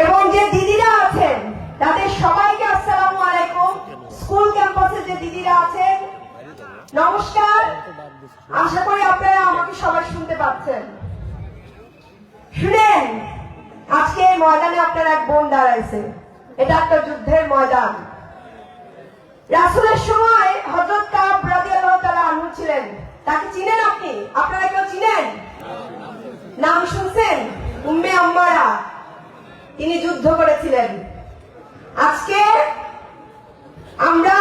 এবং যে দিদিরা আছেন তাদের সবাইকে আসসালামু আলাইকুম। স্কুল ক্যাম্পাসে যে দিদিরা আছেন নমস্কার। আশা করি আপনারা আমাকে সবাই শুনতে পাচ্ছেন। শুনেন, আজকে এই ময়দানে আপনার এক বোন দাঁড়াইছে। এটা একটা যুদ্ধের ময়দান। রাসূলের সময় হযরত কাব রাদিয়াল্লাহু তাআলা আনহু ছিলেন। তাকে চিনেন আপনি? আপনারা কেউ চিনেন? নাম শুনছেন? উম্মে আম্মারা। তিনি যুদ্ধ করেছিলেন। আজকে আমরা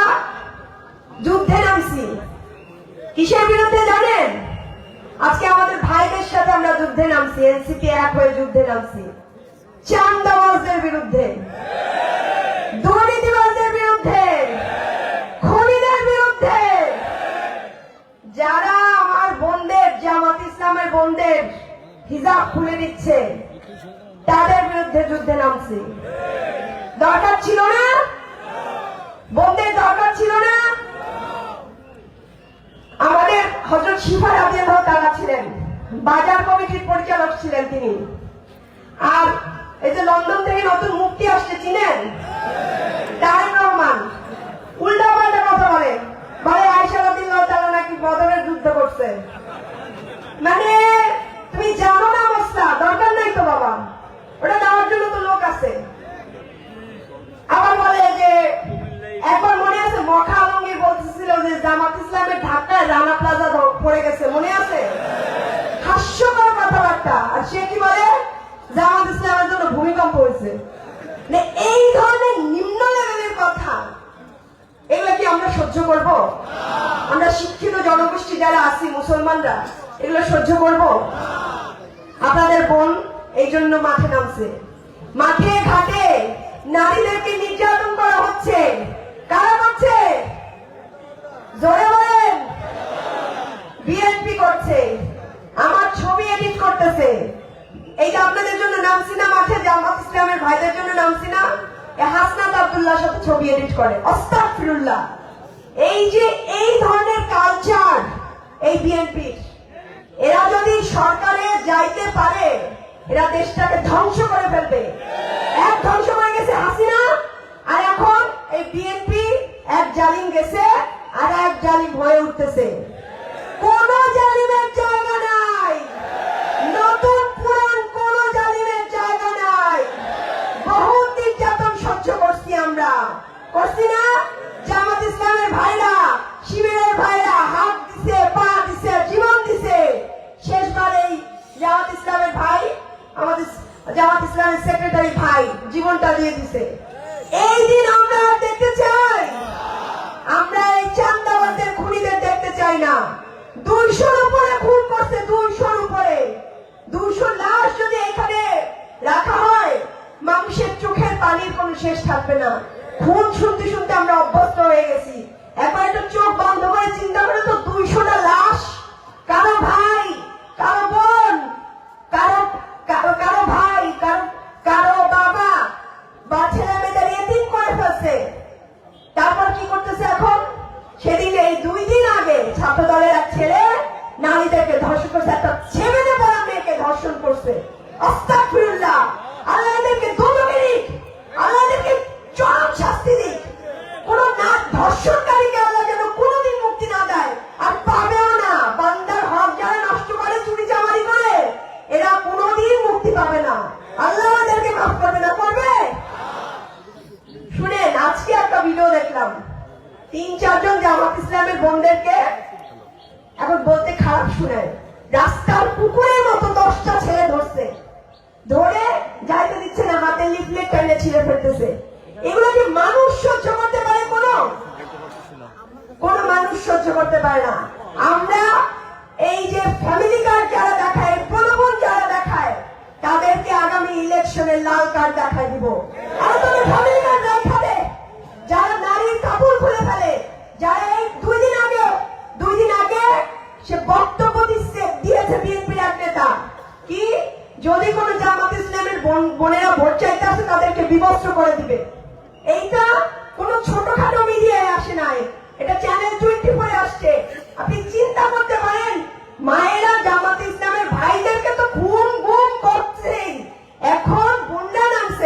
যুদ্ধে নামছি। কিসের বিরুদ্ধে জানেন? আজকে আমাদের ভাইদের সাথে আমরা যুদ্ধে নামছি। এনসিপি এক হয়ে যুদ্ধে নামছি চাঁদাবাজদের বিরুদ্ধে, দুর্নীতিবাজদের বিরুদ্ধে, খুনিদের বিরুদ্ধে। যারা আমার বোনদের, জামাত ইসলামের বোনদের হিজাব খুলে দিচ্ছে তাদের বিরুদ্ধে যুদ্ধে নামছি। দরকার ছিল না? বোনদের দরকার ছিল না? আমাদের হযরত শিফা রাদিয়াল্লাহু তাআলা ছিলেন, বাজার কমিটির পরিচালক ছিলেন তিনি। আর এই যে লন্ডন থেকে নতুন মুফতি আসছে, চিনেন? তারেক রহমান। উল্টা পাল্টা কথা বলে, বলে আয়েশা রাদিয়াল্লাহু তাআলা নাকি বদরের যুদ্ধ করছে। মানে তুমি জানো না অবস্থা, দরকার নাই তো বাবা, ওটা দেওয়ার জন্য তো লোক আছে। আবার বলে যে একবার মনে আছে মখা আলমগীর বলতেছিল যে জামাত ইসলামের ঢাকায় রানা প্লাজা পড়ে গেছে, মনে আছে? হাস্যকর কথাবার্তা। আর সে কি বলে? জামাত ইসলামের জন্য ভূমিকম্প হয়েছে। এই ধরনের নিম্ন লেভেলের কথা, এগুলো কি আমরা সহ্য করব? আমরা শিক্ষিত জনগোষ্ঠী যারা আছি, মুসলমানরা, এগুলো সহ্য করব? আপনাদের বোন এই জন্য মাঠে নামছে। মাঠে ঘাটে নারীদেরকে নির্যাতন করা হচ্ছে। কারা করছে? জোরে বলেন। বিএনপি করছে। আমার ছবি এডিট করতেছে। এই যে আপনাদের জন্য নামছি না মাঠে, জামাত ইসলামের ভাইদের জন্য নামছি না, হাসনাত আব্দুল্লাহর সাথে ছবি এডিট করে। আস্তাগফিরুল্লাহ। এই যে এই ধরনের কালচার এই বিএনপির, এরা যদি সরকারে যাইতে পারে এরা দেশটাকে ধ্বংস করে ফেলবে। এক ধ্বংস হয়ে গেছে হাসিনা, আর এখন এই বিএনপি এক জালিম গেছে আর এক জালিম হয়ে উঠতেছে। কোন জালিমের জায়গা নাই, নতুন পুরান কোন জালিমের জায়গা নাই। বহুত নির্যাতন সহ্য করছি আমরা, করছি না? জামাত ইসলামের ভাইরা, শিবিরের ভাইরা হাত দিছে, পা দিছে, জীবন দিছে। শেষবার এই জামাত ইসলামের ভাই, আমাদের জামাত ইসলামের সেক্রেটারি ভাই জীবনটা দিয়ে দিছে। এই দিন আমরা দেখতে চাই? আমরা এই চাঁদাবাজদের খুনিদের দেখতে চাই না। 200-র উপরে খুন করছে, 200-র উপরে। 200 লাশ যদি এখানে রাখা হয়, মানুষের চোখের পানির কোনো শেষ থাকবে না। খুন শুনতে শুনতে আমরা অভ্যস্ত হয়ে গেছি। একবার একটু চোখ বন্ধ করে চিন্তা করে তো, 200টা লাশ কারো ভাই, কারো বোন, কারো কারো ভাই, কারো বাবা বা ছেলে মেয়েদের এতিম করে ফেলছে। তারপর কি করতেছে এখন? সেদিন এই 2 দিন আগে ছাত্র দলের এক ছেলে নারীদেরকে ধর্ষণ করছে, একটা ছেলেদের পড়া মেয়েকে ধর্ষণ করছে। আস্তাগফিরুল্লাহ। আল্লাহ এদেরকে দুদকে দিক, আল্লাহ এদেরকে চরম শাস্তি দিক। কোন না ধর্ষণকারীকে আল্লাহ যেন কোনোদিন মুক্তি না দেয়, আর পাবেও না। বান্দার হক যারা নষ্ট করে, চুরি চামারি করে, এরা কোনোদিন মুক্তি পাবে না। আল্লাহ আমাদেরকে মাফ করবে না, করবে? শুনেন, আজকে একটা ভিডিও দেখলাম, 3-4 জন জামাত ইসলামের বোনদেরকে, এখন বলতে খারাপ শুনে, রাস্তার কুকুরের মতো 10টা ছেলে ধরছে, ধরে যাইতে দিচ্ছে না, হাতে লিফলেট টেনে ছিঁড়ে ফেলতেছে। এগুলো কি মানুষ সহ্য করতে পারে? কোন মানুষ সহ্য করতে পারে না। আমরা এই যে ফ্যামিলি কার্ড যারা দেখায়, প্রলোভন যারা দেখায়, তাদেরকে আগামী ইলেকশনে লাল কার্ড দেখায় দিব। আর তুমি ফ্যামিলি কার্ড দেখাবে যারা নারীর কাপড় খুলে ফেলে, যারা এই 2 দিন আগে সে বক্তব্য দিয়েছে বিএনপির এক নেতা, কি যদি কোন জামাত ইসলামের বোনেরা ভোট চাইতে আসে তাদেরকে বিবস্ত্র করে দিবে। এইটা কোন ছোটখাটো মিডিয়ায় আসে নাই, এটা চ্যানেল 24 আসছে। আপনি চিন্তা করতে পারেন, মায়েরা জামাত ইসলামের ভাইদেরকে তো খুন গুম করছে, এখন গুন্ডা নামছে।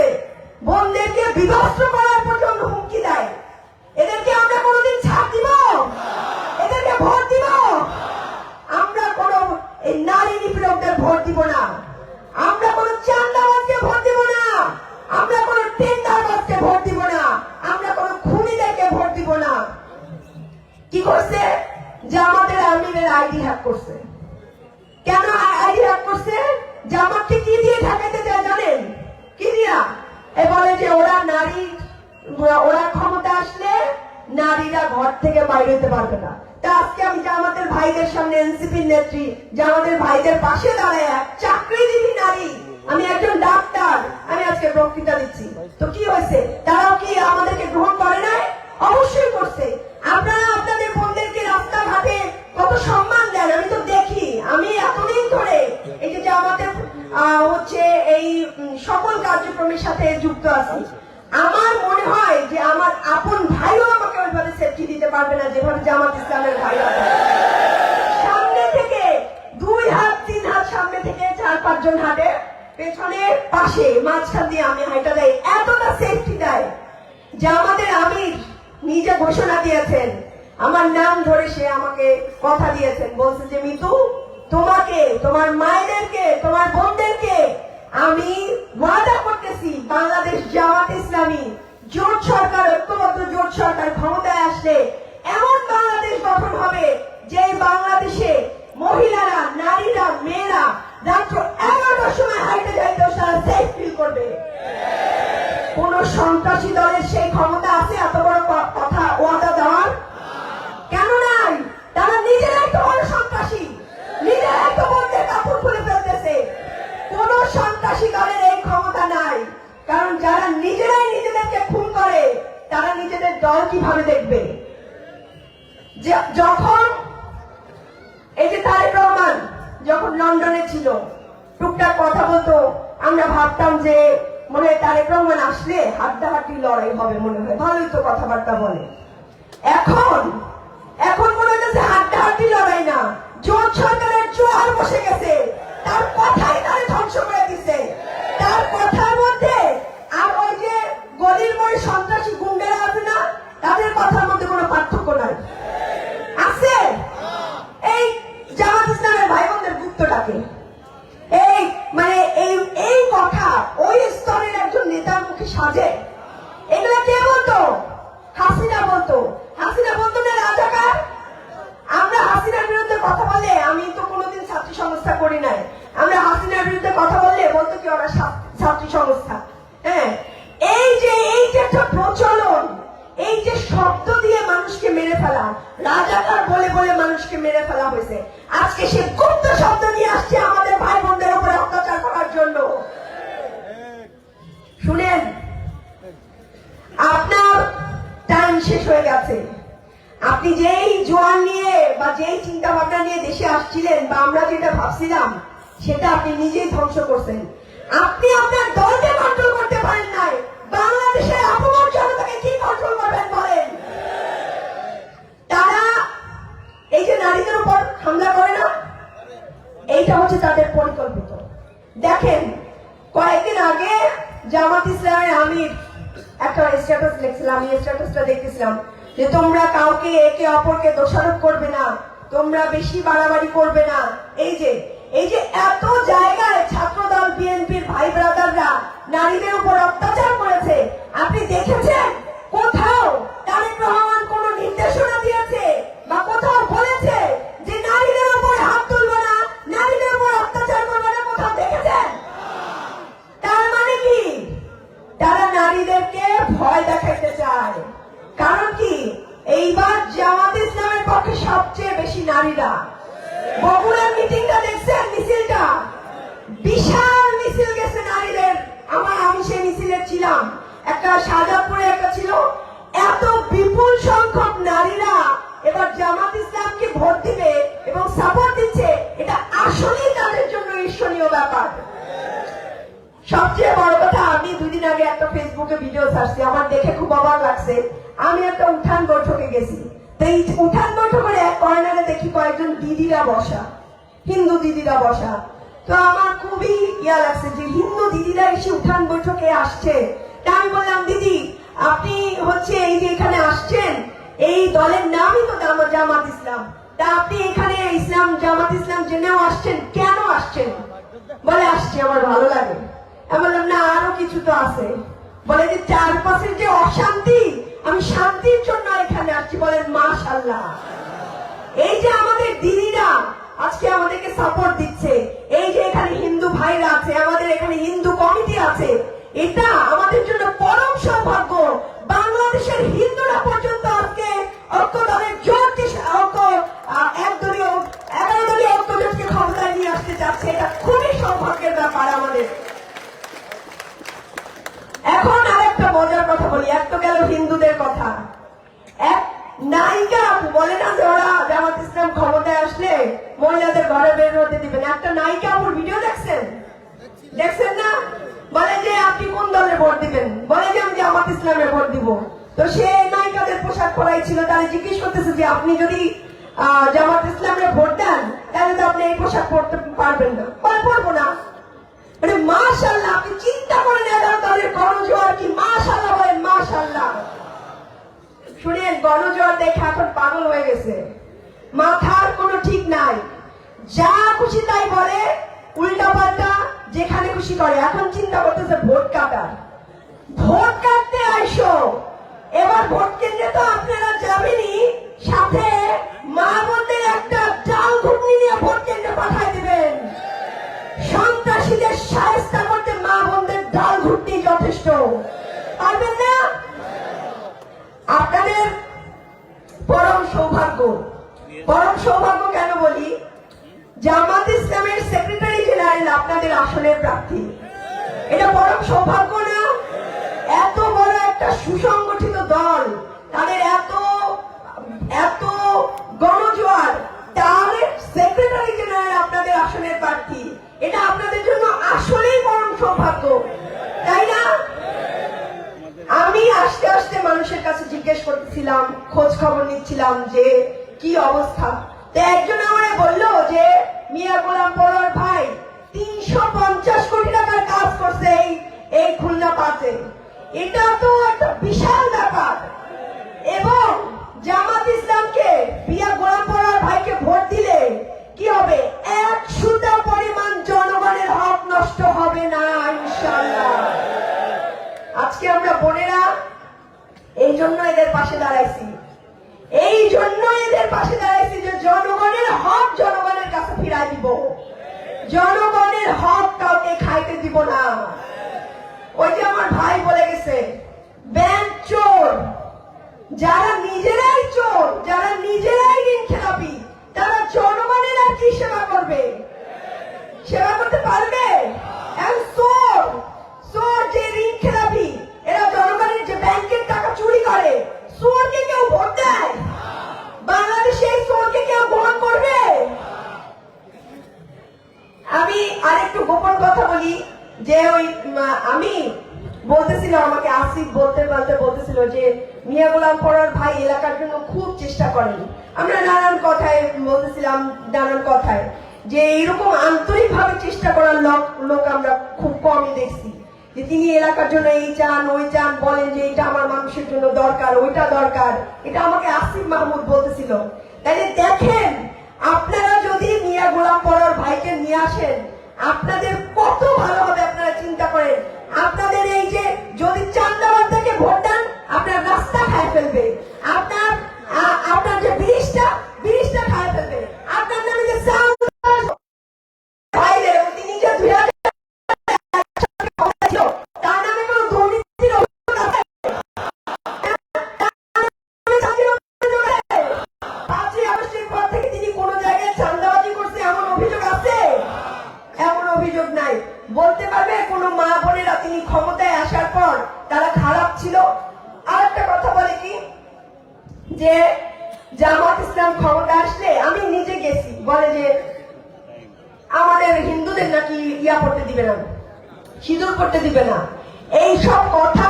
এনসিপির নেত্রী, যে আমাদের ভাইদের পাশে দাঁড়ায়, চাকরিজীবী নারী, আমি একজন ডাক্তার, আমি আজকে বক্তৃতা দিচ্ছি। তো কি হয়েছে, তারাও কি আমাদেরকে গ্রহণ করে নাই? অবশ্যই করছে। আপনারা আপনাদের বোনদেরকে রাস্তাঘাটে কত সম্মান দেন, আমি তো দেখি। আমি এতদিন ধরে এই যে আমাদের হচ্ছে এই সকল কার্যক্রমের সাথে যুক্ত আছি। আমার মনে হয় যে আমার আপন ভাইও আমাকে ওইভাবে সেফটি দিতে পারবে না যেভাবে জামাত ইসলামের ভাইরা। সামনে থেকে 2 হাত 3 হাত, সামনে থেকে 4-5 জন হাঁটে, পেছনে পাশে মাঝখান দিয়ে আমি হাইটা দেয়, এতটা সেফটি দেয় যে আমাদের আমির নিজে ঘোষণা দিয়েছেন, আমার নাম ধরে সে আমাকে কথা দিয়েছেন, বলছে যে মিতু, তোমাকে, তোমার মায়েদেরকে, তোমার বোনদেরকে আমি ওয়াদা করতেছি, বাংলাদেশ জামাত ইসলামী জোট সরকার, ঐক্যবদ্ধ জোট সরকার ক্ষমতায় আসলে এমন বাংলাদেশ গঠন হবে যে বাংলাদেশে মহিলারা, নারীরা, মেয়েরা রাত্র 11টার সময় হাইটে যাইতেও তারা সেফ ফিল করবে। কোন সন্ত্রাসী দলের সেই ক্ষমতা আছে এত বড় কথা ওয়াদা দেওয়ার? কেন নাই? তারা নিজেরাই তো বড় সন্ত্রাসী, নিজেরাই তো বন্ধের কাপড় খুলে ফেলতেছে। কোন সন্ত্রাসী দলের এই ক্ষমতা নাই, কারণ যারা নিজেরাই নিজেদেরকে খুন করে তারা নিজেদের দল কিভাবে দেখবে? যখন এই যে তারেক রহমান যখন লন্ডনে ছিল, টুকটাক কথা বলতো, আমরা ভাবতাম যে মনে হয় তারেক রহমান আসলে হাড্ডাহাড্ডি লড়াই হবে, মনে হয় ভালোই তো কথাবার্তা বলে। এখন মনে হচ্ছে হাড্ডাহাড্ডি লড়াই না, জোট সরকারের জোয়ার বসে গেছে, তার কথাই তারা ধ্বংস করে দিচ্ছে। তার কথার মধ্যে আর ওই যে গলির মোড়ে সন্ত্রাসী গুন্ডারা আছে না, তাদের কথার মধ্যে কোনো পার্থক্য নাই। আছে এই জামাত ইসলামের ভাই বোনদের গুপ্তটাকে, এই মানে এই কথা ওই স্তরের একজন নেতার মুখে সাজে। এগুলো কে বলতো? হাসিনা বলতো। হাসিনা বলতো না রাজাকার? আমরা হাসিনার বিরুদ্ধে কথা বলে, আমি তো কোনোদিন ছাত্রী সংস্থা করি নাই, আমরা হাসিনার বিরুদ্ধে কথা বললে বলতো কি ওরা ছাত্রী সংস্থা। হ্যাঁ, এই যে একটা প্রচলন, এই যে শব্দ দিয়ে মানুষকে মেরে ফেলা, রাজাকার বলে বলে মানুষকে মেরে ফেলা হয়েছে। আজকে সে গুপ্ত শব্দ নিয়ে আসছে আমাদের ভাই বোনদের উপরে অত্যাচার করার জন্য। শুনেন, আপনার টাইম শেষ হয়ে গেছে। আপনি যেই জোয়ান নিয়ে বা যেই চিন্তা ভাবনা নিয়ে দেশে আসছিলেন, বা আমরা যেটা ভাবছিলাম, সেটা আপনি নিজেই ধ্বংস করছেন। আপনি আপনার দলকে কন্ট্রোল করতে পারেন নাই, বাংলাদেশের আপমর জনতাকে কি কন্ট্রোল করবেন বলেন? তারা এই যে নারীদের উপর হামলা করে না, এইটা হচ্ছে তাদের পরিকল্পিত। দেখেন, কয়েকদিন আগে জামাত ইসলামের আমির একটা স্ট্যাটাস লিখছিলাম, আমি স্ট্যাটাসটা দেখতেছিলাম যে তোমরা কাউকে একে অপরকে দোষারোপ করবে না, তোমরা বেশি বাড়াবাড়ি করবে না। এই যে এত জায়গায় ছাত্রদল, বিএনপির ভাই ব্রাদাররা নারীদের উপর অত্যাচার করেছে, আপনি দেখেছেন কোথাও তারেক রহমান কোন নির্দেশনা দিয়েছে বা কোথাও বলেছে যে নারীদের উপর হাত তুলবে না, নারীদের উপর অত্যাচার করবে না? কোথাও দেখেছেন? তার মানে কি? তারা নারীদেরকে ভয় দেখাইতে চায়। কারণ কি, এইবার জামাত ইসলামের পক্ষে সবচেয়ে বেশি নারীরা। বগুড়ার মিটিংটা দেখছেন, মিছিলটা বিশাল মিছিল গেছে নারীদের। আমি সেই মিছিলে ছিলাম, একটা শাহজাদপুরে একটা ছিল। এত বিপুল সংখ্যক নারীরা এবার জামাত ইসলামকে ভোট দিবে এবং সাপোর্ট দিচ্ছে, এটা আসলেই তাদের জন্য ঈর্ষণীয় ব্যাপার। সবচেয়ে বড় কথা, আমি 2 দিন আগে একটা ফেসবুকে ভিডিও ছাড়ছি, আমার দেখে খুব অবাক লাগছে। আমি একটা উঠান বৈঠকে গেছি, তো এই উঠান বৈঠকের এক কর্নারে দেখি কয়েকজন দিদিরা বসা, হিন্দু দিদিরা বসা। তো আমার খুবই ইয়া লাগছে যে হিন্দু দিদিরা এসে উঠান বৈঠকে আসছে। তা আমি বললাম, দিদি আপনি হচ্ছে এই যে এখানে আসছেন, এই দলের নামই তো জামাত ইসলাম, তা আপনি এখানে ইসলাম জামাত ইসলাম জেনেও আসছেন, কেন আসছেন? বলে আসছি আমার ভালো লাগে। আমি বললাম না, আরো কিছু তো আছে। বলে যে চারপাশের যে অশান্তি, আমি শান্তির জন্য এখানে আসছি। বলেন মাশাআল্লাহ। এই যে আমাদের দিদিরা আজকে আমাদেরকে সাপোর্ট দিচ্ছে, এই যে এখানে হিন্দু ভাইরা আছে, আমাদের এখানে হিন্দু কমিটি আছে, এটা আমাদের জন্য পরম সৌভাগ্য। বাংলাদেশের হিন্দুরা পর্যন্ত আজকে ঐক্য দলের জোট, একদলীয় 11 দলীয় মজার কথা বলি, এক তো গেল হিন্দুদের কথা। এক নায়িকা আপু বলে না যে ওরা জামাত ইসলাম ক্ষমতায় আসলে মহিলাদের ঘরে বের হতে দিবেন। একটা নায়িকা আপুর ভিডিও দেখছেন না? বলে যে আপনি কোন দলে ভোট দিবেন, বলে যে আমি জামাত ইসলামে ভোট দিব। তো সে নায়িকাদের পোশাক পরাই ছিল, তারা জিজ্ঞেস করতেছে যে আপনি যদি জামাত ইসলামে ভোট দেন তাহলে তো আপনি এই পোশাক পরতে পারবেন না। বলে পরবো না। মানে মাশাআল্লাহ, আপনি চিন্তা করেন 11 দলের গণজোয়ার কি মাশাআল্লাহ বলেন মাশাআল্লাহ। শুনেন, গণজোয়ার দেখে এখন পাগল হয়ে গেছে, মাথার কোনো ঠিক নাই, যা খুশি তাই বলে, উল্টা পাল্টা যেখানে খুশি করে। এখন চিন্তা করতেছে ভোট কাটার। ভোট কাটতে আইসো, এবার ভোট কেন্দ্রে তো আপনারা যাবেনই, সাথে মা বোনদের একটা চাল ঘুগনি নিয়ে ভোট কেন্দ্রে পাঠাই দিবেন। সন্ত্রাসীদের শায়েস্তা করতে মা বোনদের ডাল ঘুটনি যথেষ্ট। পারবেন না? আপনাদের পরম সৌভাগ্য। পরম সৌভাগ্য কেন বলি? জামাত ইসলামের সেক্রেটারি জেনারেল আপনাদের আসনের প্রার্থী। এটা পরম সৌভাগ্য না? এত বড় একটা সুসংগঠিত দল, তাদের এত গণজোয়ার, তার সেক্রেটারি জেনারেল আপনাদের আসনের প্রার্থী। এটা আপনাদের জন্য আসলেই পরম সৌভাগ্য, তাই না? আমি আস্তে আস্তে মানুষের কাছে জিজ্ঞেস করতেছিলাম, খোঁজ খবর নিচ্ছিলাম যে কি অবস্থা। তো একজন আমারে বললো যে মিয়া গোলাম পরোয়ার ভাই 350 কোটি টাকার কাজ করছে এই খুলনা পাতে। এটা তো একটা বিশাল ব্যাপার। এবং জামাত ইসলামকে মিয়া গোলাম পরোয়ার ভাইকে ভোট দিলে কি হবে? 1 সুতা পরিমাণ জনগণের হক নষ্ট হবে না ইনশাআল্লাহ। আজকে আমরা বোনেরা এই জন্য এদের পাশে দাঁড়াইছি, এই জন্য এদের পাশে দাঁড়াইছি যে জনগণের হক জনগণের কাছে ফিরাই দিব, জনগণের হক কাউকে খাইতে দিব না। ওই যে আমার ভাই বলে গেছে, ব্যাংক চোর, যারা নিজেরাই চোর, যারা নিজেরাই ঋণ খেলাপি, তারা জনগণের আর কি সেবা করবে? সেবা করতে পারবে? চোর যে ঋণ খেলাপি, এরা জনগণের যে ব্যাংকের টাকা চুরি করে, চোরকে কেউ ভোট দেয়? বাংলাদেশে এই চোরকে কেউ গ্রহণ করবে? আমি আরেকটু গোপন কথা বলি যে ওই আমি বলতেছিল, আমাকে আসিফ বলতেছিল যে মিয়া গোলাম পরোয়ার ভাই এলাকার জন্য খুব চেষ্টা করেন। আমরা নানান কথায় বলতেছিলাম, নানান কথায় যে এইরকম আন্তরিক ভাবে চেষ্টা করার লোক আমরা খুব কমই দেখছি। যে তিনি এলাকার জন্য এই চান ওই চান, বলেন যে এটা আমার মানুষের জন্য দরকার, ওইটা দরকার। এটা আমাকে আসিফ মাহমুদ বলতেছিল। তাইলে দেখেন, আপনারা যদি মিয়া গোলাম পরোয়ার ভাইকে নিয়ে আসেন, আপনাদের কত ভালো হবে আপনারা চিন্তা করেন। আপনাদের এই যে যদি চান্দাবাদ থেকে ভোট দেন, আপনার রাস্তা খায় ফেলবে, আপনার যে ব্রিজটা খায় ফেলবে, আপনার নামে যে বাইরে তিনি যে 2000 তার নামে কোনো দুর্নীতির অভিযোগ আছে? 5ই আগস্টের পর থেকে তিনি কোন জায়গায় চান্দাবাজি করছে এমন অভিযোগ আছে? এমন অভিযোগ নাই। বলতে পারবে কোন মা বোনেরা তিনি ক্ষমতায় আসার পর তারা খারাপ ছিল? আরেকটা কথা বলে কি, যে জামাত ইসলাম ক্ষমতা আসলে, আমি নিজে গেছি, বলে যে আমাদের হিন্দুদের নাকি ইয়া করতে দিবে না, সিঁদুর করতে দিবে না। এই সব কথা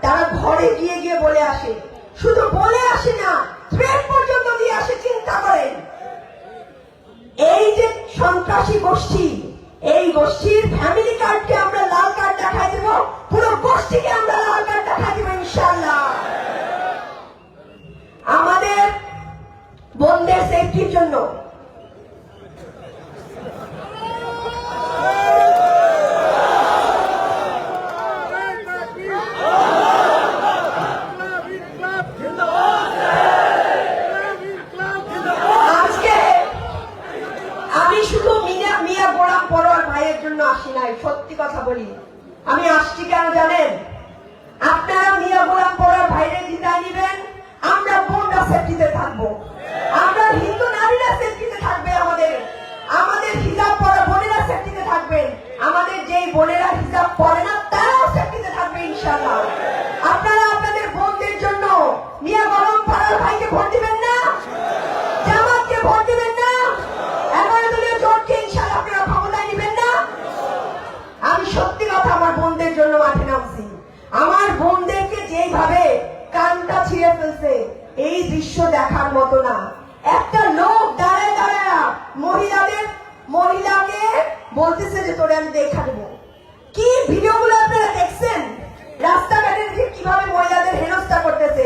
তারা ঘরে গিয়ে গিয়ে বলে আসে। শুধু বলে আসে না, থ্রেট পর্যন্ত দিয়ে আসে। চিন্তা করেন, এই যে সন্ত্রাসী গোষ্ঠী, এই গোষ্ঠীর ফ্যামিলি কার্ডকে আমরা লাল কার্ড দেখাই দেব, পুরো গোষ্ঠীকে আমরা লাল কার্ড দেখাই দেব ইনশাআল্লাহ। আমাদের বোনদের সেফটির জন্য আসি নাই। সত্যি কথা বলি, আমি আসছি কেন জানেন? আপনারা মিয়া গোলাম পরোয়ার ভাইরে জিতায় নিবেন, আমরা বোনরা সেফটিতে থাকবো, আমরা হিন্দু নারীরা সেফটিতে থাকবে, আমাদের হিজাব পরা বোনেরা সেফটিতে থাকবেন, আমাদের যেই বোনেরা হিজাব পরে না তারাও সেফটিতে থাকবে ইনশাআল্লাহ। দেখার মতো না। একটা লোক দাঁড়ায় দাঁড়ায় মহিলাকে বলতেছে যে তোরে আমি দেখা দেবো। কি ভিডিওগুলো আপনারা দেখছেন রাস্তাঘাটে কিভাবে মহিলাদের হেনস্থা করতেছে।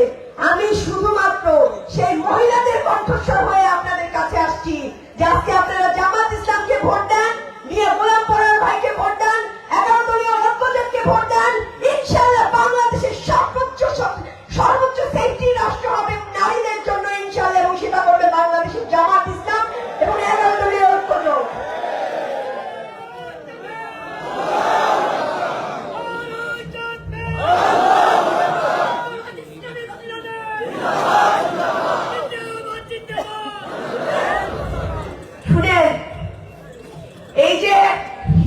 আমি শুধুমাত্র সেই মহিলাদের কণ্ঠস্বর হয়ে আপনাদের কাছে আসছি যে আজকে আপনারা জামাত ইসলামকে ভোট দেন, মিয়া গোলাম পরার ভাইকে ভোট দেন, 11 দলীয় ঐক্যজোটকে ভোট দেন। ইনশাআল্লাহ বাংলাদেশের সর্বোচ্চ সেফটি রাষ্ট্র হবে নারীদের জন্য ইনশাআল্লাহ, এবং সেটা করবে বাংলাদেশের জামাত ইসলাম এবং 11 দলীয় ঐক্যজোট। শুনেন, এই যে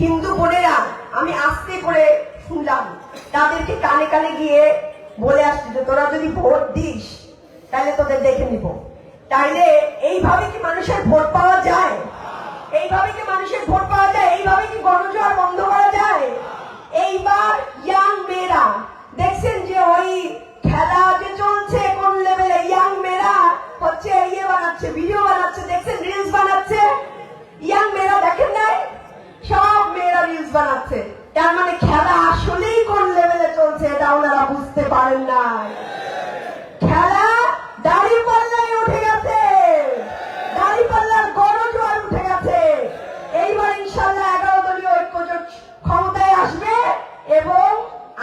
হিন্দু বোনেরা, আমি আস্তে করে শুনলাম, তাদেরকে কানে কানে গিয়ে বলে আসছে যে তোরা যদি ভোট দিস তাহলে তোদের দেখে নিব। তাইলে এইভাবে কি মানুষের ভোট পাওয়া যায়? এইভাবে কি মানুষের ভোট পাওয়া যায়? এইভাবে কি গণজোয়ার বন্ধ করা যায়? এইবার ইয়াং মেয়েরা দেখছেন যে ওই খেলা যে চলছে কোন লেভেলে, ইয়াং মেয়েরা হচ্ছে বানাচ্ছে, ভিডিও বানাচ্ছে, দেখছেন রিলস বানাচ্ছে। ইয়াং মেয়েরা দেখেন নাই, সব মেয়েরা রিলস বানাচ্ছে। তার মানে খেলা আসলেই কোন লেভেলে চলছে এটা ওনারা বুঝতে পারেন না। খেলা দাঁড়িপাল্লায় উঠে গেছে, দাঁড়িপাল্লার গণজোয়ার উঠে গেছে। এইবার ইনশাআল্লাহ 11 দলীয় ঐক্যজোট ক্ষমতায় আসবে এবং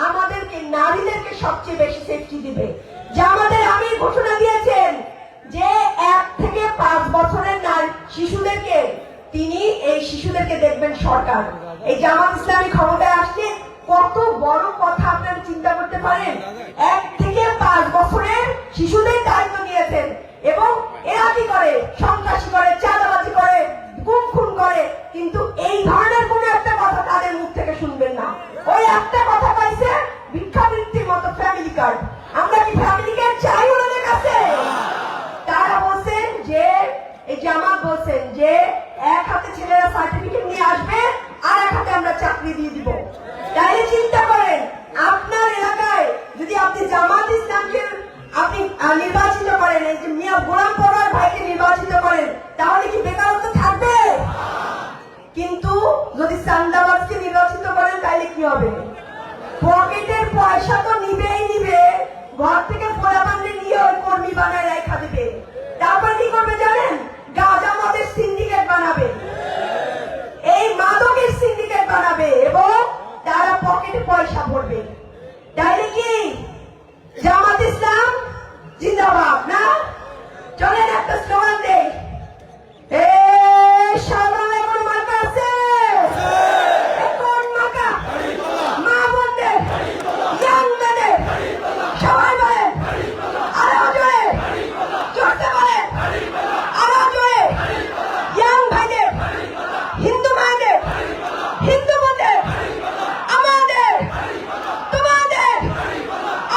আমাদেরকে নারীদেরকে সবচেয়ে বেশি সেফটি দিবে। জামাতের আমির ঘোষণা দিয়েছেন যে 1 থেকে 5 বছরের শিশুদেরকে এই শিশুদেরকে দেখবেন সরকার। এই জামাত ইসলামী ক্ষমতায় আসলে কত বড় কথা আপনারা চিন্তা করতে পারেন। 1 থেকে 5 বছরের শিশুদের দায়িত্ব নিয়েছেন এবং এরা কি করে? সন্ত্রাসী করে, চাঁদাবাজি করে, গুম খুন করে, কিন্তু এই ধরনের কোন একটা কথা তাদের মুখ থেকে শুনবেন না। ওই একটা কথা পাইছে ভিক্ষাবৃত্তির মতো ফ্যামিলি কার্ড। আমরা কি ফ্যামিলি কার্ড চাই ওনাদের কাছে? তারা বলছেন যে এই জামাত বলছেন যে এক হাতে ছেলেরা সার্টিফিকেট নিয়ে আসবে আর এক হাতে আমরা চাকরি দিয়ে দিব। তাইলে চিন্তা করেন, আপনার এলাকায় যদি আপনি জামাত ইসলামকে আপনি নির্বাচিত করেন, এই যে মিয়া গোলাম পরার ভাইকে নির্বাচিত করেন, তাহলে কি বেকারত্ব থাকবে? কিন্তু যদি চান্দাবাজকে নির্বাচিত করেন তাহলে কি হবে? পকেটের পয়সা তো নিবে, ঘর থেকে পোলাপান্ডে নিয়ে ওই কর্মী বানায় রেখা দিবে। তারপর কি করবে জানেন? গাঁজা মদের সিন্ডিকেট বানাবে, এই মাদকের সিন্ডিকেট বানাবে এবং তারা পকেটে পয়সা ভরবে। তাইলে কি জামাত ইসলাম জিন্দাবাদ না? চলেন একটা স্লোগান দেই, সামনে কোন মার্কা আছে? কোন মার্কা? মা বোনদের, ইয়াং মেয়েদের সবাই বলেন আরো জোরে, জোরতে বলেন আরো জোরে। ইয়াং ভাইদের, হিন্দু ভাইদের, হিন্দু বোনদের, আমাদের, তোমাদের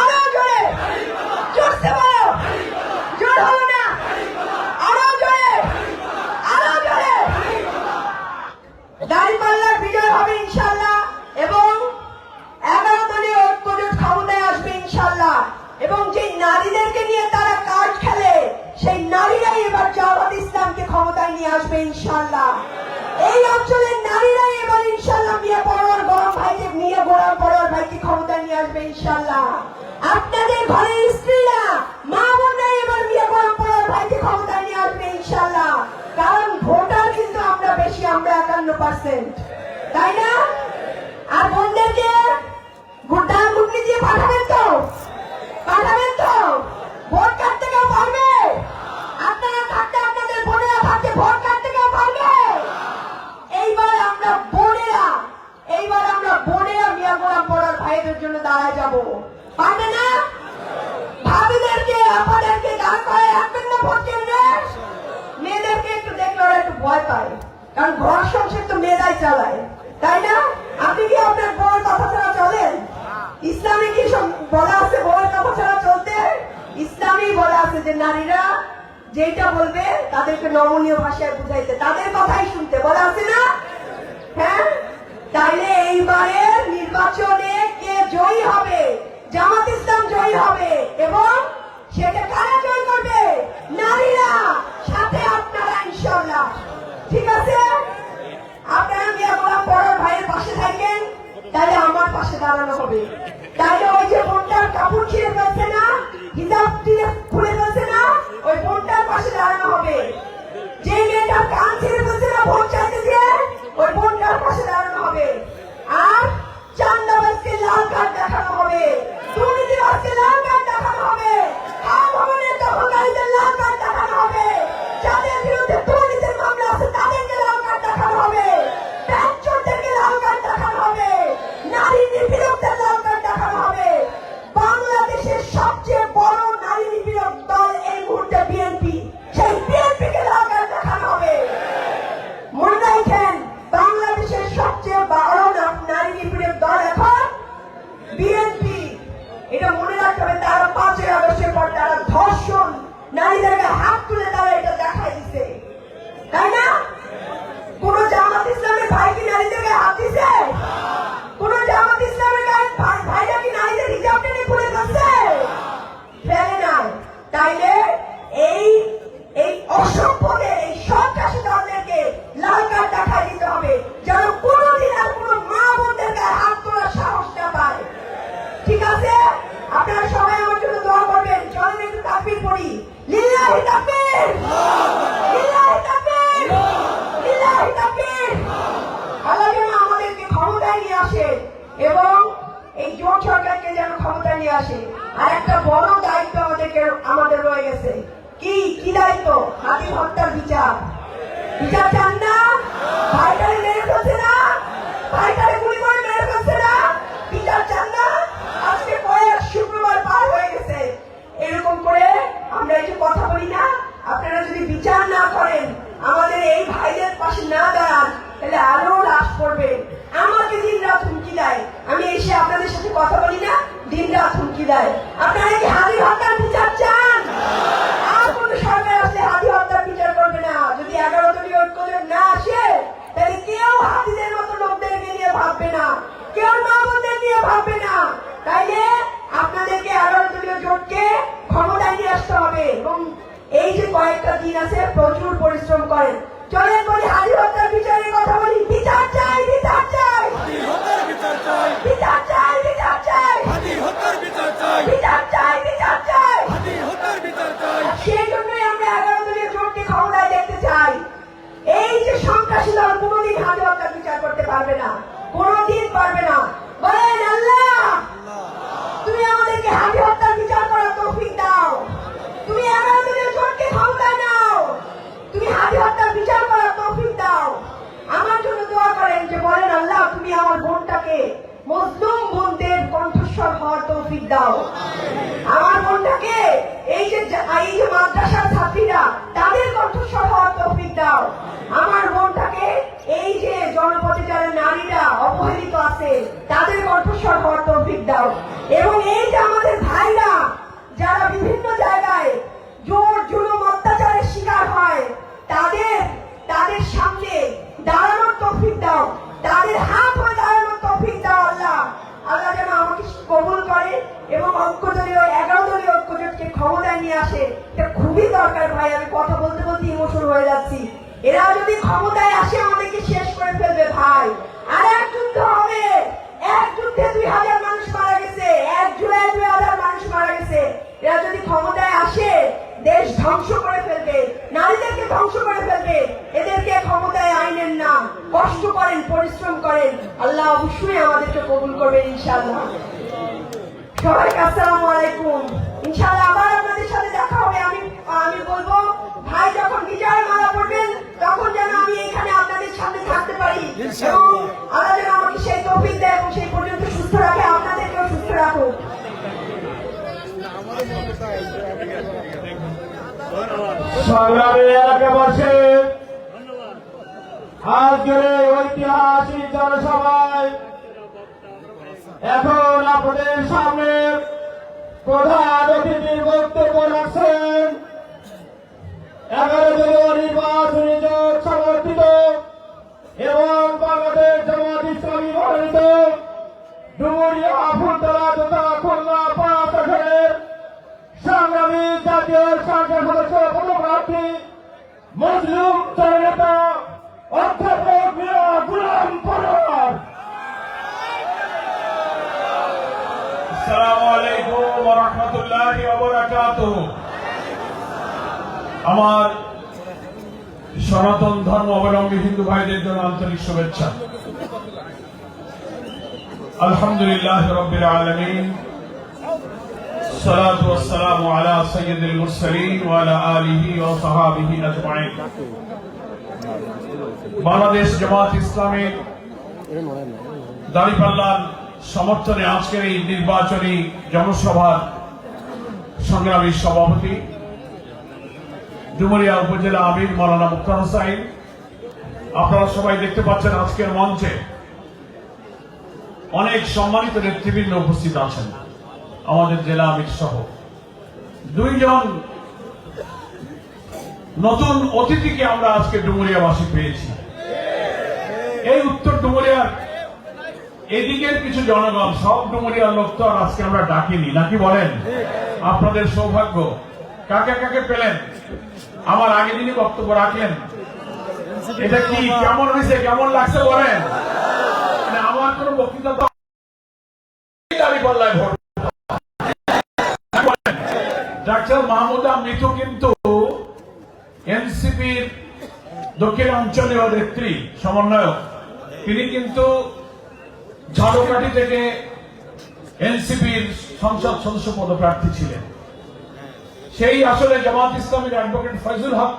আরো জোরে, জোরতে বলো। জোর হলো না, আরো জোরে, আরো জোরে। দাঁড়িপাল্লার বিজয় হবে ইনশাআল্লাহ এবং 11 দলীয় ঐক্যজোট ক্ষমতায় আসবে ইনশাআল্লাহ। এবং যে নারীদেরকে নিয়ে তারা কাজ খেলে, সেই নারীরাই এবার জামাত ইসলামকে ক্ষমতায় নিয়ে আসবে ইনশাআল্লাহ। এই অঞ্চলের নারীরাই এবার ইনশাআল্লাহ মিয়া গোলাম পরার ভাইকে ক্ষমতায় নিয়ে আসবে ইনশাআল্লাহ। আপনাদের ঘরের স্ত্রীরা, মা বোনরা এবার মিয়া গোলাম পরার ভাইকে ক্ষমতায় নিয়ে আসবে ইনশাআল্লাহ। কারণ ভোটার কিন্তু আমরা বেশি, আমরা 51%, তাই না? আর বোনদেরকে ভোটার মুক্তি দিয়ে পাঠাবেন তো? পাঠাবেন তো? ভোট কাটতে কেউ পারবে? আপনারা থাকতে, আপনাদের বোনেরা থাকতে ভোট কাটতে কেউ পারবে? এইবার আমরা বোনেরা মিয়া গোলাম পরার ভাইদের জন্য দাঁড়ায় যাব, পারবে না? ভাবিদেরকে, আপনাদেরকে দাঁড় করে রাখবেন না ভোট কেন্দ্রে। মেয়েদেরকে একটু দেখলে ওরা একটু ভয় পায়, কারণ ঘর সংসার তো মেয়েরাই চালায়, তাই না? আপনি কি আপনার বউয়ের কথা ছাড়া চলেন? ইসলামে কি সব বলা আছে বউয়ের কথা ছাড়া চলতে? ইসলামেই বলা আছে যে নারীরা যেটা বলবে তাদেরকে নমনীয় ভাষায় বুঝাইতে, তাদের কথাই শুনতে বলা আছে না? হ্যাঁ, তাইলে এইবারের নির্বাচনে কে জয়ী হবে? জামাত ইসলাম জয়ী হবে এবং সেটা কারা জয় করবে? দাঁড়ানো হবে। তাইলে ওই যে বোনটার কাপড় ছিঁড়ে ফেলছে না, হিজাব খুলে ফেলছে না, ওই বোনটার পাশে দাঁড়ানো হবে। যে মেয়েটার কান ছিঁড়ে ফেলছে না ভোট চাইতে দিয়ে, ওই বোনটার পাশে দাঁড়ানো হবে। আর চান্দাবাজকে লাল কার্ড দেখানো হবে, দুর্নীতিবাজকে লাল কার্ড দেখানো হবে, খাওয়া ভবনের দখলকারীদের লাল কার্ড দেখানো হবে, যাদের বিরুদ্ধে দুর্নীতির মামলা আছে তাদেরকে লাল কার্ড দেখানো হবে, ব্যাংক চোরদেরকে লাল কার্ড দেখানো হবে, নারী নিপীড়কদের লাল কার্ড দেখানো হবে। বাংলাদেশের সবচেয়ে বড় নারী নিপীড়ক দল এই মুহূর্তে বিএনপি, সেই বিএনপিকে লাল কার্ড দেখানো হবে। মনে রাখেন, বাংলাদেশের সবচেয়ে বড় নারী নিপীড়ক দল এখন বিএনপি। এটা মনে রাখতে হবে। তারা 5ই আগস্টের পর তারা ধর্ষণ, নারীদেরকে হাত তুলে তারা এটা দেখাই দিছে, তাই না? কোন জামাত ইসলামের ভাই কি নারীদেরকে হাত দিছে? কোন জামাত ইসলামের ভাইরা কি নারীদের হিজাব টেনে খুলে ফেলছে? ফেলে নাই। তাইলে এই অসভ্যদের, এই সন্ত্রাসী দলদেরকে লাল কার্ড দেখাই দিতে হবে, যেন কোনোদিন আর কোনো মা বোনদেরকে হাত তোলার সাহস না পায়। ঠিক আছে? আপনারা সবাই আমার জন্য দোয়া করবেন। চলেন একটু তাকবীর পড়ি। লিল্লাহি তাকবীর, লিল্লাহি তাকবীর, লিল্লাহি তাকবীর। আল্লাহ যেন আমাদেরকে ক্ষমতায় নিয়ে আসে এবং এই জোট সরকারকে যেন ক্ষমতায় নিয়ে আসে। আর একটা বড় দায়িত্ব আমাদের রয়ে গেছে। কি দায়িত্ব? হাতি হত্যার বিচার। বিচার চান না? ভাইটারে মেরে ফেলছে না, ভাইটারে গুলি করে মেরে ফেলছে না, বিচার চান না? আজকে কয়েক শুক্রবার পার হয়ে গেছে, এরকম করে আমরা এই যে কথা বলি না, আপনারা যদি বিচার না করেন, আমাদের এই ভাইদের পাশে না দাঁড়ান, তাহলে আরো লাশ পড়বে। আমাকে দিন রাত হুমকি দেয়, আমি এসে আপনাদের সাথে কথা বলি না, দিন রাত হুমকি দেয়। আপনারা কি হাতি হত্যার বিচার চান? আর কোন সরকার আসলে হাতি হত্যার বিচার করবে না। যদি 11 দলীয় ঐক্যজোট না আসে, তাহলে কেউ হাতিদের মতো লোকদেরকে নিয়ে ভাববে না, কেউ মা বোনদের নিয়ে ভাববে না। তাইলে আপনাদেরকে 11 দলীয় জোটকে ক্ষমতায় নিয়ে আসতে হবে এবং এই যে কয়েকটা দিন আছে প্রচুর পরিশ্রম করেন। চলেন বলি হাতি হত্যার বিচারের কথা বলি। বিচার চাই, বিচার চাই, বিচার চাই, বিচার চাই, বিচার চাই, বিচার চাই, বিচার চাই। সেই জন্যই আমরা 11 দলীয় জোটকে ক্ষমতায় দেখতে চাই। এই যে সন্ত্রাসী দল কোনোদিন হাতি হত্যার বিচার করতে পারবে না, কোনোদিন পারবে না। বলেন আল্লাহ, তুমি আমাদেরকে হাতি হত্যার বিচার করার তৌফিক দাও। তুমি 11 দলীয় জোটকে ক্ষমতায় নাও, তুমি হাতি হত্যার বিচার করার তৌফিক দাও। আমার জন্য দোয়া করেন যে বলেন আল্লাহ, তুমি আমার বোনটাকে, মজলুম বোনদের কণ্ঠস্বর হওয়ার তৌফিক দাও। আমার বোনটাকে এই যে মাদ্রাসার ছাত্রীরা, তাদের কণ্ঠস্বর হওয়ার তৌফিক দাও। আমার বোনটাকে এই যে জনপদে যারা নারীরা অবহেলিত আছে, তাদের কণ্ঠস্বর হওয়ার তৌফিক দাও। এবং এই যে আমাদের ভাইরা যারা বিভিন্ন জায়গায় জোর জুলুম অত্যাচারের শিকার হয়, তাদের সামনে দাঁড়ানোর তৌফিক দাও, তাদের হাত হয়ে দাঁড়ানোর তৌফিক দাও। আল্লাহ যেন আমাকে কবুল করে এবং ঐক্যদলীয় 11 দলীয় ঐক্যজোটকে ক্ষমতায় নিয়ে আসে। এটা খুবই দরকার ভাই। আমি কথা বলতে বলতে ইমোশন হয়ে যাচ্ছি। এরা যদি ক্ষমতায় আসে আমাদেরকে শেষ করে ফেলবে ভাই। আর এক যুদ্ধ হবে, এক যুদ্ধে 2000 মানুষ মারা গেছে, 1 জুলাই 2000 মানুষ মারা গেছে। এরা যদি ক্ষমতায় আসে দেশ ধ্বংস করে ফেলবে, নারীদেরকে ধ্বংস করে ফেলবে। এদেরকে ক্ষমতায় আইনেন না, কষ্ট করেন, পরিশ্রম করেন। আল্লাহ অবশ্যই আমাদেরকে কবুল করবেন ইনশাআল্লাহ। সবাইকে আসসালামু আলাইকুম। ইনশাআল্লাহ আবার আপনাদের সাথে দেখা হবে। আমি বলবো ভাই যখন বিজয়ের মালা পড়বেন তখন যেন আমি এখানে আপনাদের সামনে থাকতে পারি এবং আল্লাহ যেন আমাকে সেই তৌফিক দেয় এবং সেই পর্যন্ত সুস্থ রাখে, আপনাদেরকেও সুস্থ রাখুন। সংগ্রামী এলাকাবাসী, আজকের এই ঐতিহাসিক জনসভায় এখন আপনাদের সামনে প্রধান অতিথির বক্তব্য রাখছেন 11 দলীয় নির্বাচনী জোট সমর্থিত এবং বাংলাদেশ জামাত ইসলামী মনোনীত ডুমুরিয়া, ফুলতলা তথা খুলনা 5 আসনের সংগ্রামী জাতীয় সংসদ সদস্য পদপ্রার্থী মজলুম জননেতা অধ্যাপক মিয়া গোলাম পরোয়ার। আসসালামু আলাইকুম ওয়া রাহমাতুল্লাহি ওয়া বারাকাতুহু। আমার সনাতন ধর্ম অবলম্বী হিন্দু ভাইদের জন্য আন্তরিক শুভেচ্ছা। আলহামদুলিল্লাহ রাব্বিল আলামিন, সালাতু ওয়াসসালামু আলা সাইয়্যিদিল মুরসালিন ওয়া আলা আলিহি ওয়া সাহবিহি আজমাইন। বাংলাদেশ জামাত ইসলামী দাঁড়িপাল্লার সমর্থনে আজকের এই নির্বাচনী জনসভার সংগ্রামী সভাপতি ডুমুরিয়া উপজেলা আমির মাওলানা মুক্তার হোসাইন, আপনারা সবাই দেখতে পাচ্ছেন আজকের মঞ্চে অনেক সম্মানিত নেতৃবৃন্দ উপস্থিত আছেন। আমাদের জেলা আমির সহ দুইজন নতুন অতিথিকে আমরা আজকে ডুমুরিয়াবাসী পেয়েছি। এই উত্তর ডুমুরিয়ার এদিকের কিছু জনগণ, সব ডুমুরিয়ার লোক তো আর আজকে আমরা ডাকিনি, নাকি বলেন? আপনাদের সৌভাগ্য। কাকে কাকে পেলেন? আমার আগে দিনই বক্তব্য রাখলেন। এটা কি কেমন হয়েছে, কেমন লাগছে বলেন? মানে আমার কোন বক্তৃতা তো দাঁড়িপাল্লায় ভোট। ডাক্তার মাহমুদা মিতু কিন্তু এনসিপির দক্ষিণ অঞ্চলীয় নেত্রী সমন্বয়ক। তিনি কিন্তু ঝাড়ুকাঠি থেকে এনসিপির সংসদ সদস্য পদপ্রার্থী ছিলেন। সেই আসলে জামাত ইসলামের অ্যাডভোকেট ফয়জুল হক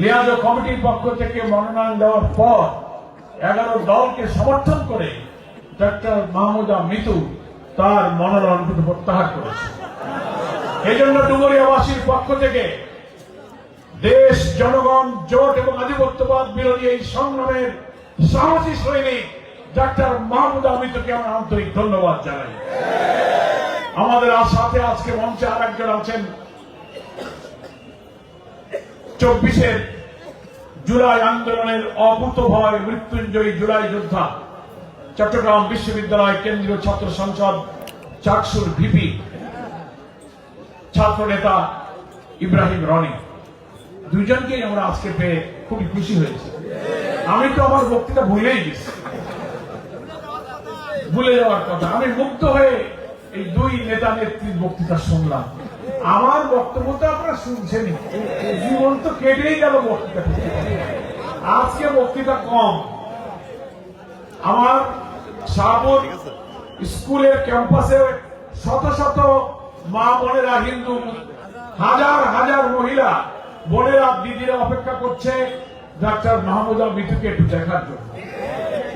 লিয়াজ কমিটির পক্ষ থেকে মনোনয়ন দেওয়ার পর 11 দলকে সমর্থন করে ডক্টর মাহমুদা মিতু তার মনোনয়ন কিন্তু প্রত্যাহার করেছে। এই জন্য ডুমুরিয়াবাসীর পক্ষ থেকে দেশ, জনগণ, জোট এবং আধিপত্যবাদ বিরোধী এই সংগ্রামের সাহসী সৈনিক ডক্টর মাহমুদা মিতুকে আমরা আন্তরিক ধন্যবাদ জানাই। আমাদের সাথে আজকে মঞ্চে আর একজন আছেন 24 জুলাই আন্দোলনের অভূতভয় মৃত্যুঞ্জয়ী জুলাই যোদ্ধা, চট্টগ্রাম বিশ্ববিদ্যালয় কেন্দ্রীয় ছাত্র সংসদ চাকসুর ভিপি, ছাত্র নেতা ইব্রাহিম রনি। দুইজনকেই আমরা আজকে পেয়ে খুবই খুশি হয়েছি। আমি তো আমার বক্তৃতা ভুলেই গেছি, ভুলে যাওয়ার কথা। আমি মুগ্ধ হয়ে এই দুই নেতা নেত্রীর বক্তৃতা শুনলাম। আমার বক্তব্য তো আপনারা শুনছেনই, জীবন তো কেটেই গেল বক্তৃতা। আজকে বক্তৃতা কম। আমার শাহপুর স্কুলের ক্যাম্পাসে শত শত মা বোনেরা, হিন্দু হাজার হাজার মহিলা বোনেরা, দিদিরা অপেক্ষা করছে ডাক্তার মাহমুদা মিতুকে একটু দেখার জন্য।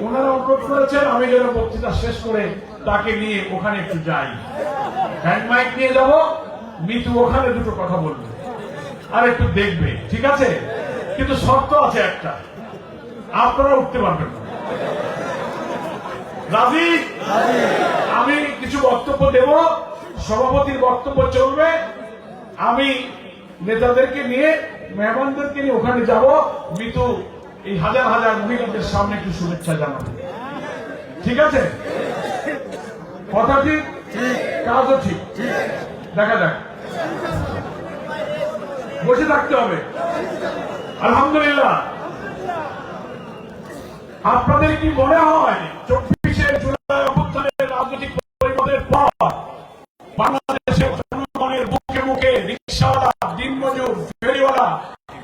ওনারা অনুরোধ করেছেন আমি যেন বক্তৃতা শেষ করে তাকে নিয়ে ওখানে একটু যাই, হ্যান্ড মাইক নিয়ে যাব, মিতু ওখানে দুটো কথা বলবে আর একটু দেখবে, ঠিক আছে? কিন্তু শর্ত আছে একটা, আপনারা উঠতে পারবেন না। রাজি? আমি কিছু বক্তব্য দেব, সভাপতির বক্তব্য চলবে, আমি নেতাদেরকে নিয়ে, মেহমানদেরকে নিয়ে ওখানে যাব, মিতু এই হাজার হাজার মহিলাদের সামনে একটু শুভেচ্ছা জানাবে, ঠিক আছে? কথা ঠিক, কাজও ঠিক। দেখা যাক, বসে থাকতে হবে। আলহামদুলিল্লাহ। আপনাদের কি মনে হয় 24 জুলাই অভ্যুত্থানের রাজনৈতিক পরিবর্তনের পর বাংলাদেশের জনগণের বুকে মুখে রিকশাওয়ালা, দিনমজুর, ফেরিওয়ালা,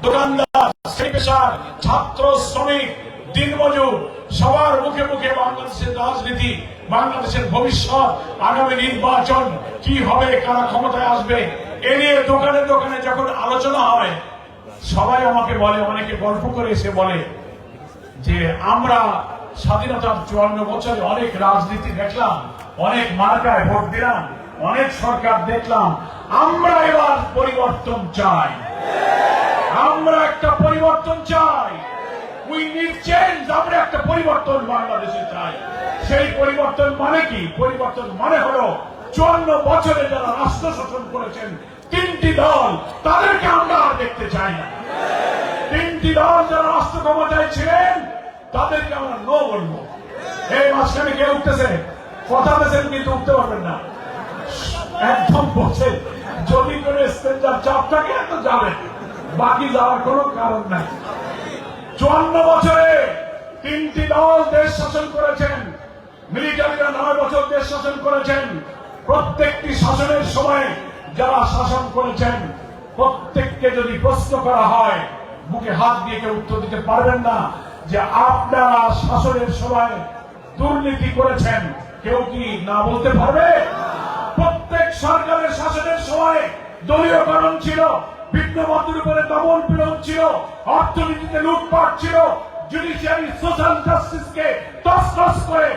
দোকানদার, পেশার, ছাত্র, শ্রমিক, দিনমজুর সবার মুখে মুখে বাংলাদেশের রাজনীতি, বাংলাদেশের ভবিষ্যৎ, আগামী নির্বাচন কি হবে, কারা ক্ষমতায় আসবে, এ নিয়ে দোকানে দোকানে যখন আলোচনা হয়, সবাই আমাকে বলে, অনেকে গল্প করে এসে বলে যে আমরা স্বাধীনতার 54 বছরে অনেক রাজনীতি দেখলাম, অনেক মার্কায় ভোট দিলাম, অনেক সরকার দেখলাম, আমরা এবার পরিবর্তন চাই, আমরা একটা পরিবর্তন চাই, উই নিড চেঞ্জ, আমরা একটা পরিবর্তন বাংলাদেশে চাই। সেই পরিবর্তন মানে কি? পরিবর্তন মানে হলো 54 বছরে যারা রাষ্ট্র শাসন করেছেন 3টি দল, তাদেরকে আমরা আর দেখতে চাই না। 3টি দল যারা রাষ্ট্র ক্ষমতায় ছিলেন তাদেরকে আমরা নো বলবো। এই মাঝখানে কে উঠতেছে? কথা বলেছেন কিন্তু উঠতে পারবেন না, একদম বসে। যদি করে স্ট্রেঞ্জার চাপ থাকে তো যাবেন, বাকি যাওয়ার কোনো কারণ নাই। 54 বছরে 3টি দল দেশ শাসন করেছেন, মিলিটারিরা 9 বছর দেশ শাসন করেছেন। প্রত্যেকটি শাসনের সময় যারা শাসন করেছেন প্রত্যেককে যদি প্রশ্ন করা হয় বুকে হাত দিয়ে কেউ উত্তর দিতে পারবেন না যে আপনারা শাসনের সময় দুর্নীতি করেছেন। কেউ কি না বলতে পারবে? প্রত্যেক সরকারের শাসনের সময় দলীয়করণ ছিল, ভিন্নমতের উপরে দমন পীড়ন ছিল, অর্থনীতিতে লুটপাট ছিল, জুডিশিয়ারি সোশ্যাল জাস্টিসকে তছনছ করে